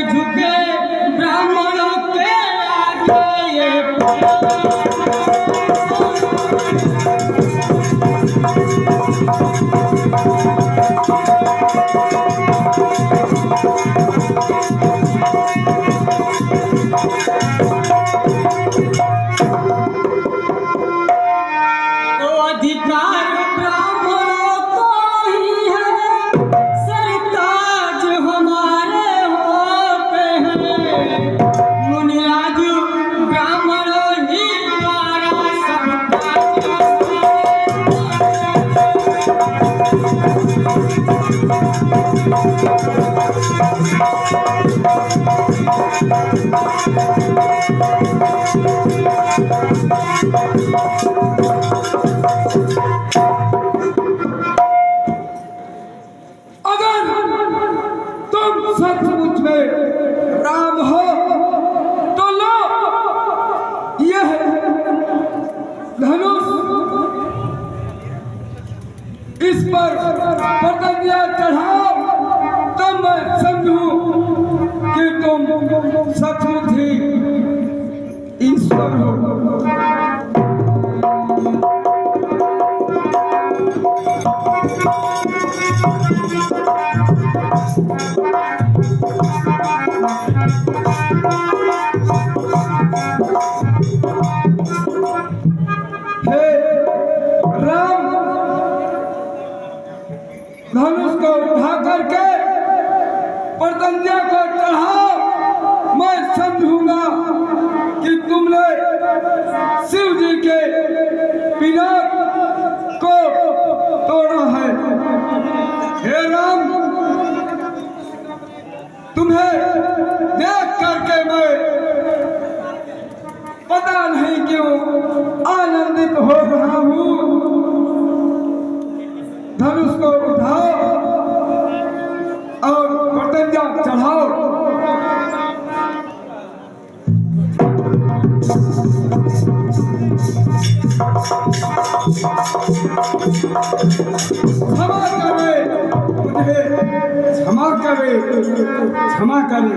झुके ब्राह्मणों के आगे ये सचमुच में राम हो तो लो यह धनुष, इस पर पतंगिया चढ़ाओ, तब मैं समझूं कि तुम सचमुच ही ईश्वर हो। धनुष को उठा करके पतंगिया को चढ़ाओ, मैं समझूंगा कि तुमने शिव जी के पिनाक को तोड़ा है। हे राम, तुम्हें देख करके मैं पता नहीं क्यों आनंदित हो रहा हूँ। धनुष को उठाओ और पतंगिया चढ़ाओ। क्षमा करे मुझे, क्षमा करे, क्षमा करे।